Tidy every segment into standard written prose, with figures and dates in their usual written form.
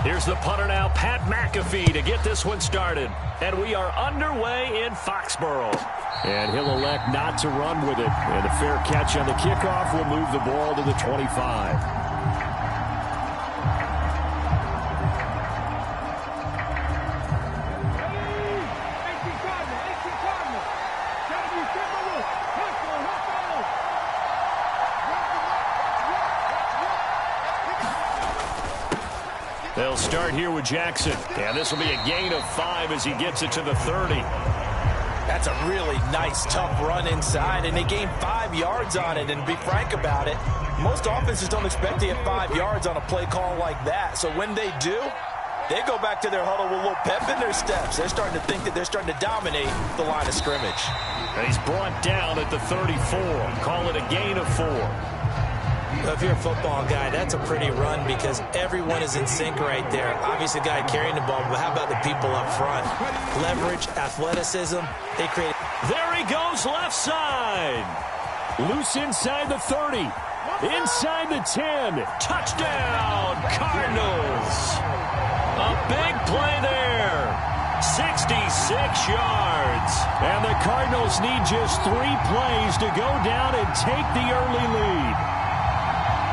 Here's the punter now, Pat McAfee, to get this one started. And we are underway in Foxborough. And he'll elect not to run with it. And a fair catch on the kickoff will move the ball to the 25. They'll start here with Jackson. And this will be a gain of 5 as he gets it to the 30. That's a really nice, tough run inside, and they gained 5 yards on it. And to be frank about it, most offenses don't expect to get 5 yards on a play call like that. So when they do, they go back to their huddle with a little pep in their steps. They're starting to think that they're starting to dominate the line of scrimmage. And he's brought down at the 34. Call it a gain of 4. If you're a football guy, that's a pretty run because everyone is in sync right there. Obviously, the guy carrying the ball, but how about the people up front? Leverage, athleticism, they create. There he goes, left side. Loose inside the 30. Inside the 10. Touchdown, Cardinals. A big play there. 66 yards. And the Cardinals need just 3 plays to go down and take the early lead.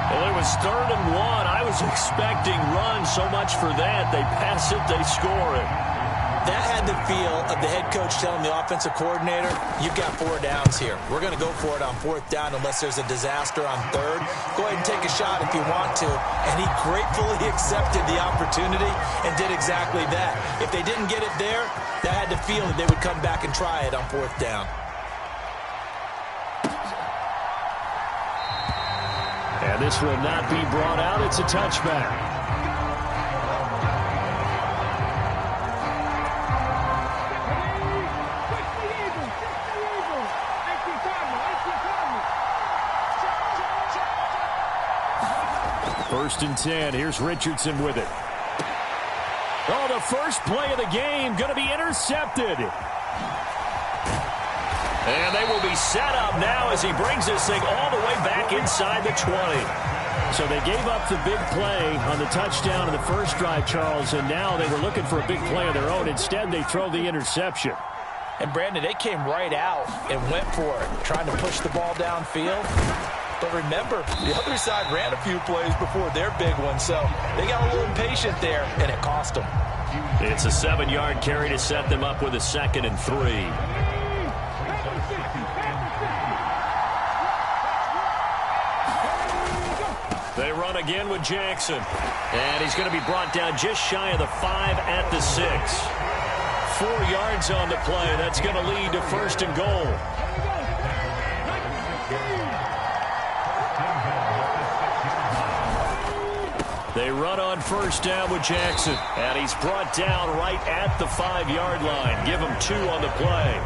Well, it was 3rd and 1. I was expecting run so much for that. They pass it, they score it. That had the feel of the head coach telling the offensive coordinator, you've got 4 downs here. We're going to go for it on 4th down unless there's a disaster on 3rd. Go ahead and take a shot if you want to. And he gratefully accepted the opportunity and did exactly that. If they didn't get it there, that had the feeling they would come back and try it on 4th down. And this will not be brought out. It's a touchback. First and 10. Here's Richardson with it. Oh, the first play of the game going to be intercepted. And they will be set up now as he brings this thing all the way back inside the 20. So they gave up the big play on the touchdown in the first drive, Charles, and now they were looking for a big play of their own. Instead, they throw the interception. And, Brandon, they came right out and went for it, trying to push the ball downfield. But remember, the other side ran a few plays before their big one, so they got a little impatient there, and it cost them. It's a 7-yard carry to set them up with a 2nd and 3. They run again with Jackson. And he's going to be brought down just shy of the 5 at the 6. 4 yards on the play. That's going to lead to 1st and goal. They run on 1st down with Jackson. And he's brought down right at the 5-yard line. Give him 2 on the play.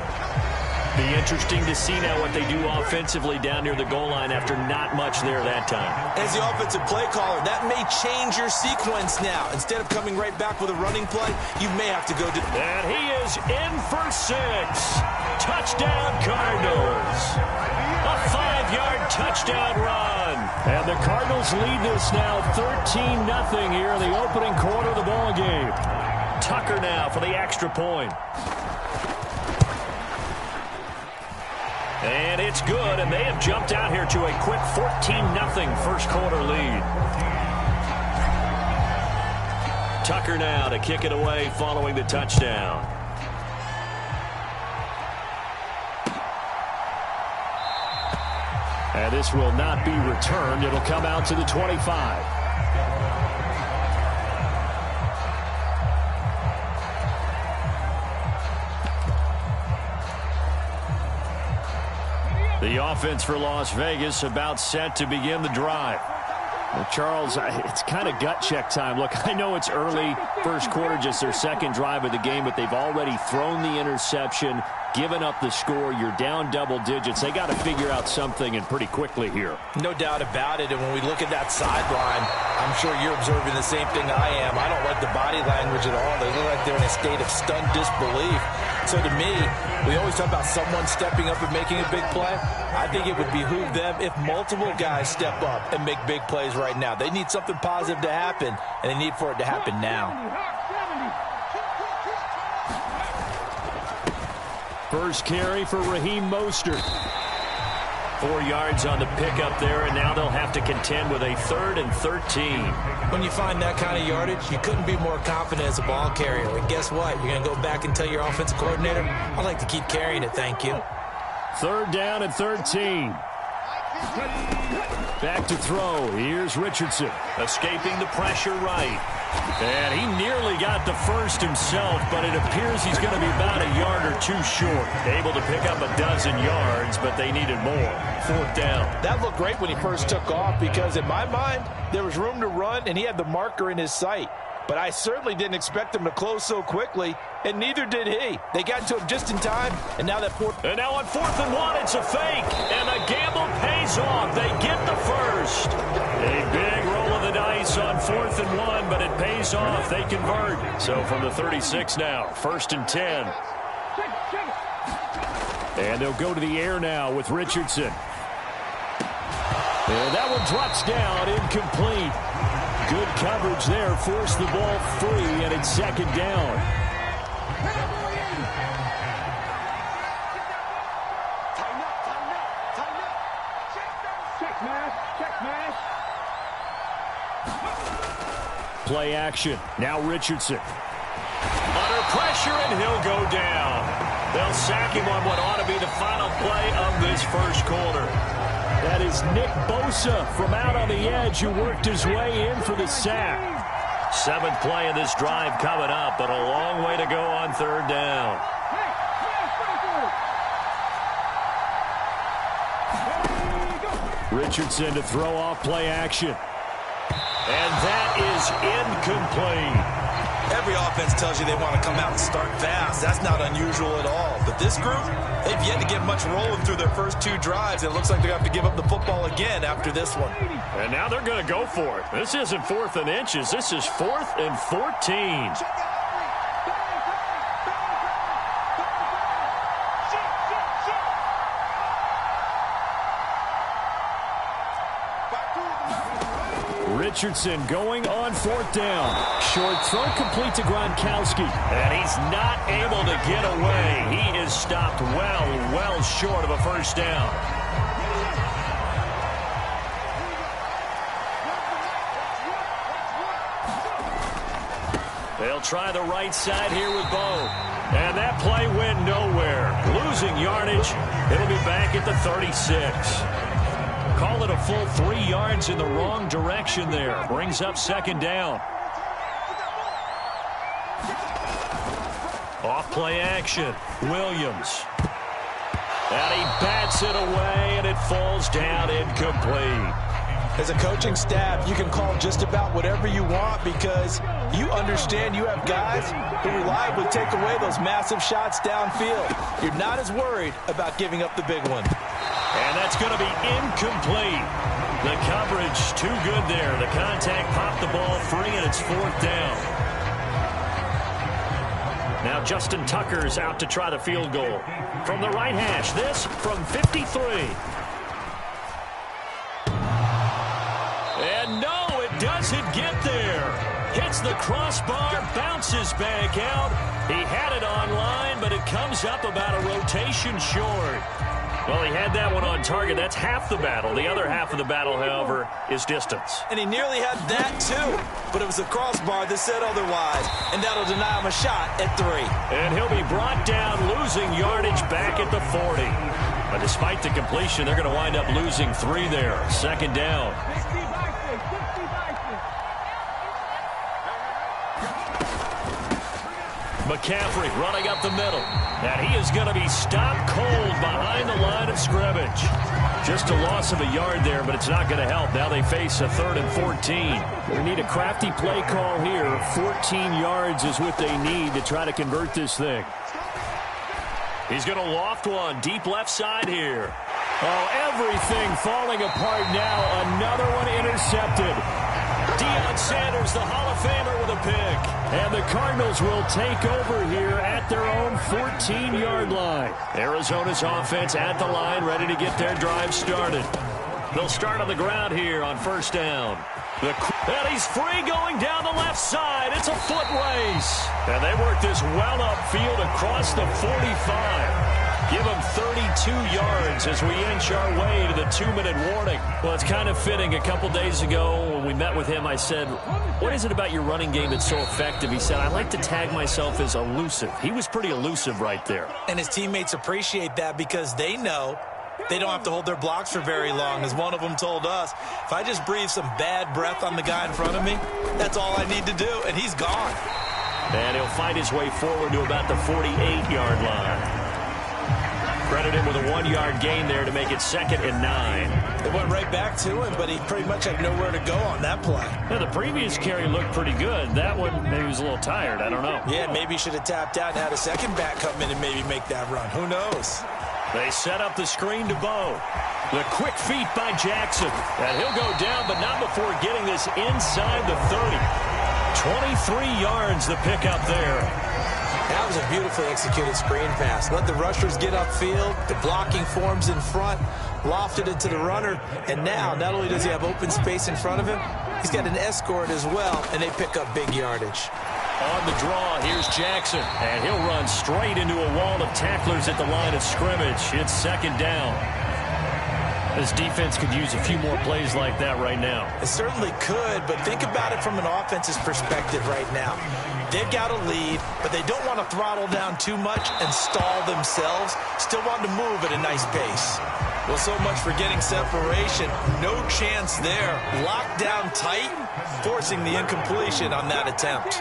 Be interesting to see now what they do offensively down near the goal line after not much there that time. As the offensive play caller, that may change your sequence now. Instead of coming right back with a running play, you may have to go to... And he is in for 6. Touchdown, Cardinals. A 5-yard touchdown run. And the Cardinals lead this now 13-0 here in the opening quarter of the ball game. Tucker now for the extra point. And it's good, and they have jumped out here to a quick 14-0 first quarter lead. Tucker now to kick it away following the touchdown. And this will not be returned. It'll come out to the 25. The offense for Las Vegas about set to begin the drive. Well, Charles, it's kind of gut check time. Look, I know it's early first quarter, just their 2nd drive of the game, but they've already thrown the interception. Giving up the score, you're down double digits. They got to figure out something, and pretty quickly here. No doubt about it. And when we look at that sideline, I'm sure you're observing the same thing I am. I don't like the body language at all. They look like they're in a state of stunned disbelief. So to me, we always talk about someone stepping up and making a big play. I think it would behoove them if multiple guys step up and make big plays right now. They need something positive to happen, and they need for it to happen now. First carry for Raheem Mostert. 4 yards on the pickup there, and now they'll have to contend with a 3rd and 13. When you find that kind of yardage, you couldn't be more confident as a ball carrier. And guess what? You're going to go back and tell your offensive coordinator, I'd like to keep carrying it, thank you. 3rd down and 13. Back to throw. Here's Richardson. Escaping the pressure right. And he nearly got the first himself, but it appears he's going to be about a yard or two short. Able to pick up a dozen yards, but they needed more. 4th down. That looked great when he first took off because in my mind, there was room to run, and he had the marker in his sight. But I certainly didn't expect him to close so quickly, and neither did he. They got to him just in time, and now that And now on 4th and 1, it's a fake, and the gamble pays off. They get the first. A big roll of the dice on 4th and 1, but it pays off. They convert. So from the 36 now, 1st and 10. And they'll go to the air now with Richardson. And that one drops down, incomplete. Good coverage there, forced the ball free, and it's 2nd down. Play action. Now Richardson. Under pressure, and he'll go down. They'll sack him on what ought to be the final play of this first quarter. That is Nick Bosa from out on the edge who worked his way in for the sack. 7th play of this drive coming up, but a long way to go on 3rd down. Richardson to throw off play action. And that is incomplete. Every offense tells you they want to come out and start fast. That's not unusual at all. But this group, they've yet to get much rolling through their first 2 drives. It looks like they're going to have to give up the football again after this one. And now they're going to go for it. This isn't 4th and inches. This is 4th and 14. Richardson going on 4th down. Short throw complete to Gronkowski. And he's not able to get away. He is stopped well short of a first down. They'll try the right side here with Bo. And that play went nowhere. Losing yardage. It'll be back at the 36. Call it a full 3 yards in the wrong direction there. Brings up 2nd down. Off play action. Williams. And he bats it away, and it falls down incomplete. As a coaching staff, you can call just about whatever you want because you understand you have guys who reliably take away those massive shots downfield. You're not as worried about giving up the big one. And that's going to be incomplete. The coverage too good there. The contact popped the ball free, and it's 4th down. Now Justin Tucker's out to try the field goal. From the right hash, this from 53. And no, it doesn't get there. Hits the crossbar, bounces back out. He had it online, but it comes up about a rotation short. Well, he had that one on target. That's half the battle. The other half of the battle, however, is distance. And he nearly had that, too. But it was the crossbar that said otherwise. And that'll deny him a shot at 3. And he'll be brought down, losing yardage back at the 40. But despite the completion, they're going to wind up losing 3 there. 2nd down. McCaffrey running up the middle. And he is going to be stopped cold behind the line of scrimmage. Just a loss of a yard there, but it's not going to help. Now they face a 3rd and 14. They need a crafty play call here. 14 yards is what they need to try to convert this thing. He's going to loft one deep left side here. Oh, everything falling apart now. Another one intercepted. Deion Sanders, the Hall of Famer, with a pick. And the Cardinals will take over here at their own 14-yard line. Arizona's offense at the line, ready to get their drive started. They'll start on the ground here on first down. And he's free going down the left side. It's a foot race. And they work this well upfield across the 45. Give him 32 yards as we inch our way to the 2-minute warning. Well, it's kind of fitting. A couple days ago when we met with him, I said, what is it about your running game that's so effective? He said, I like to tag myself as elusive. He was pretty elusive right there. And his teammates appreciate that because they know they don't have to hold their blocks for very long. As one of them told us, if I just breathe some bad breath on the guy in front of me, that's all I need to do, and he's gone. And he'll find his way forward to about the 48-yard line. Credit him with a 1-yard gain there to make it 2nd and 9. They went right back to him, but he pretty much had nowhere to go on that play. Yeah, the previous carry looked pretty good. That one, maybe he was a little tired. I don't know. Yeah, maybe he should have tapped out and had a second back come in and maybe make that run. Who knows? They set up the screen to Bo. The quick feet by Jackson. And he'll go down, but not before getting this inside the 30. 23 yards the pickup there. That was a beautifully executed screen pass. Let the rushers get upfield. The blocking forms in front. Lofted it to the runner. And now, not only does he have open space in front of him, he's got an escort as well, and they pick up big yardage. On the draw, here's Jackson. And he'll run straight into a wall of tacklers at the line of scrimmage. It's 2nd down. This defense could use a few more plays like that right now. It certainly could, but think about it from an offense's perspective right now. They've got a lead, but they don't want to throttle down too much and stall themselves. Still want to move at a nice pace. Well, so much for getting separation. No chance there. Locked down tight, forcing the incompletion on that attempt.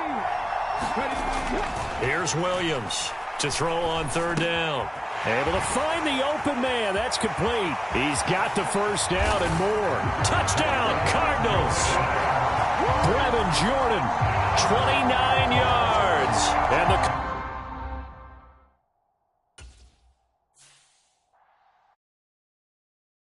Here's Williams to throw on 3rd down. Able to find the open man. That's complete. He's got the first down and more. Touchdown, Cardinals. Brevin Jordan, 29 yards. And the